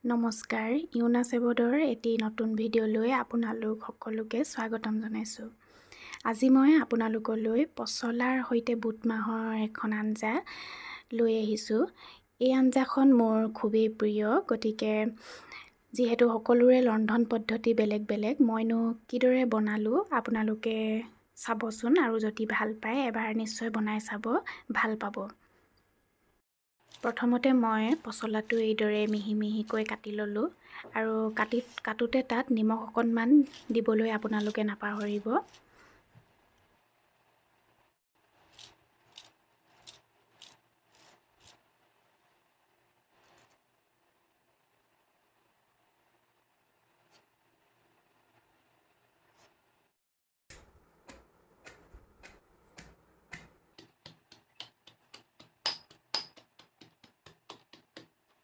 নমস্কাৰ, ইউনা চেবডৰ এটি নতুন ভিডিঅ'লৈ আপোনালোক সকলোকে স্বাগতম জনাইছোঁ। আজি মই আপোনালোকলৈ পচলাৰ সৈতে বুট মাহৰ এখন আঞ্জা লৈ আহিছোঁ। এই আঞ্জাখন মোৰ খুবেই প্ৰিয়, গতিকে যিহেতু সকলোৰে ৰন্ধন পদ্ধতি বেলেগ বেলেগ, মইনো কিদৰে বনালোঁ আপোনালোকে চাবচোন, আৰু যদি ভাল পায় এবাৰ নিশ্চয় বনাই চাব, ভাল পাব। প্ৰথমতে মই পচলাটো এইদৰে মিহি মিহিকৈ কাটি ল'লোঁ, আৰু কাটোতে তাত নিমখ অকণমান দিবলৈ আপোনালোকে নাপাহৰিব।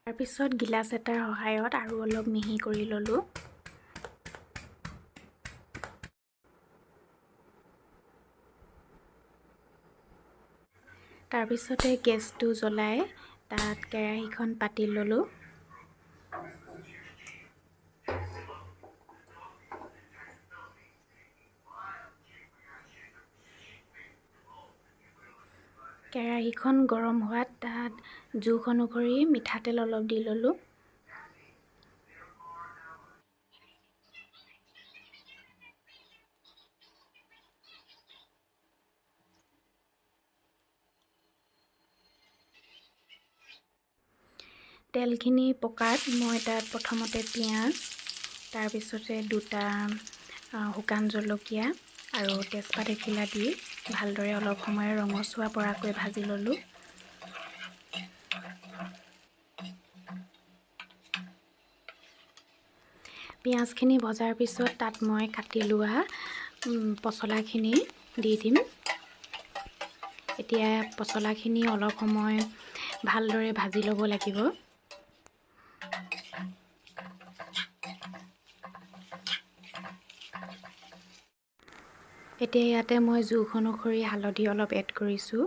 তাৰপিছত গিলাচ এটাৰ সহায়ত আৰু অলপ মিহি কৰি ল'লোঁ। তাৰপিছতে গেছটো জ্বলাই তাত কেৰাহীখন পাতি ল'লোঁ। কেৰাহীখন গৰম হোৱাত তাত জোখ অনুসৰি মিঠাতেল অলপ দি ল'লোঁ। তেলখিনি পকাত মই তাত প্ৰথমতে পিঁয়াজ, তাৰপিছতে দুটা শুকান জলকীয়া আৰু তেজপাত এখিলা দি ভালদৰে অলপ সময় ৰঙচুৱা পৰাকৈ ভাজি ল'লোঁ। পিঁয়াজখিনি ভজাৰ পিছত তাত মই কাটি লোৱা পচলাখিনি দি দিম। এতিয়া পচলাখিনি অলপ সময় ভালদৰে ভাজি ল'ব লাগিব। এতিয়া ইয়াতে মই জোখ অনুসৰি হালধি অলপ এড কৰিছোঁ,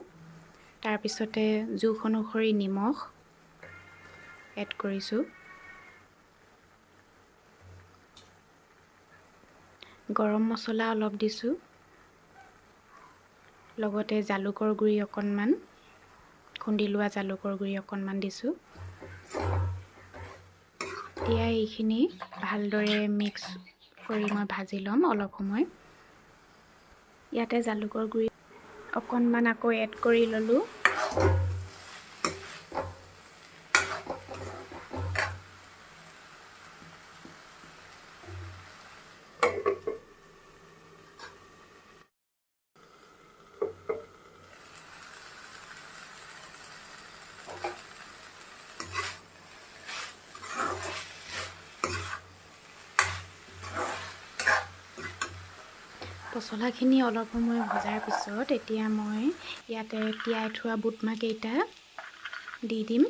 তাৰপিছতে জোখ অনুসৰি নিমখ এড কৰিছোঁ, গৰম মছলা অলপ দিছোঁ, লগতে জালুকৰ গুড়ি অকণমান, খুন্দি লোৱা জালুকৰ গুড়ি অকণমান দিছোঁ। এতিয়া এইখিনি ভালদৰে মিক্স কৰি মই ভাজি ল'ম অলপ সময়। ইয়াতে জালুকৰ গুড়ি অকণমান আকৌ এড কৰি ল'লোঁ। পচলাখিনি অলপ সময় ভজাৰ পিছত এতিয়া মই ইয়াতে তিয়াই থোৱা বুটমাহকেইটা দি দিম।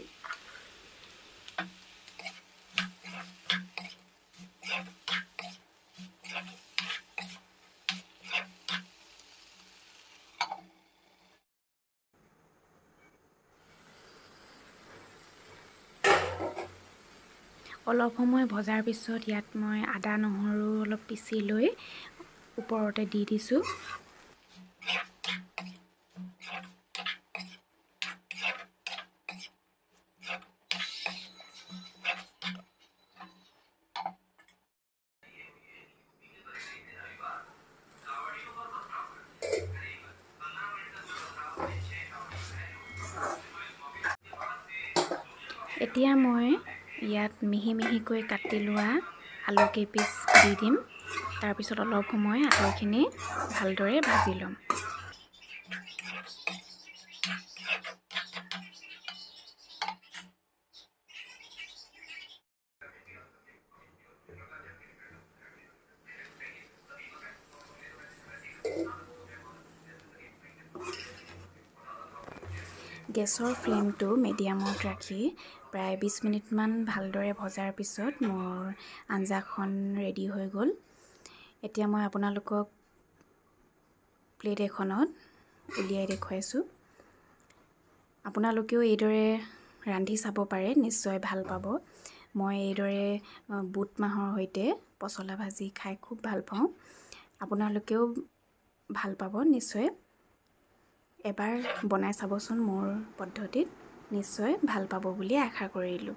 অলপ সময় ভজাৰ পিছত ইয়াত মই আদা নহৰু অলপ পিচি লৈ ওপৰতে দি দিছোঁ। এতিয়া মই ইয়াত মিহি মিহিকৈ কাটি লোৱা আলু কেইপিচ দি দিম। তাৰপিছত অলপ সময় আলুখিনি ভালদৰে ভাজি ল'ম। গেছৰ ফ্লেমটো মিডিয়ামত ৰাখি প্ৰায় 20 মিনিটমান ভালদৰে ভজাৰ পিছত মোৰ আঞ্জাখন ৰেডি হৈ গ'ল। এতিয়া মই আপোনালোকক প্লেট এখনত উলিয়াই দেখুৱাইছোঁ। আপোনালোকেও এইদৰে ৰান্ধি চাব পাৰে, নিশ্চয় ভাল পাব। মই এইদৰে বুট মাহৰ সৈতে পচলা ভাজি খাই খুব ভাল পাওঁ। আপোনালোকেও ভাল পাব নিশ্চয়। এবাৰ বনাই চাবচোন মোৰ পদ্ধতিত, নিশ্চয় ভাল পাব বুলি আশা কৰিলোঁ।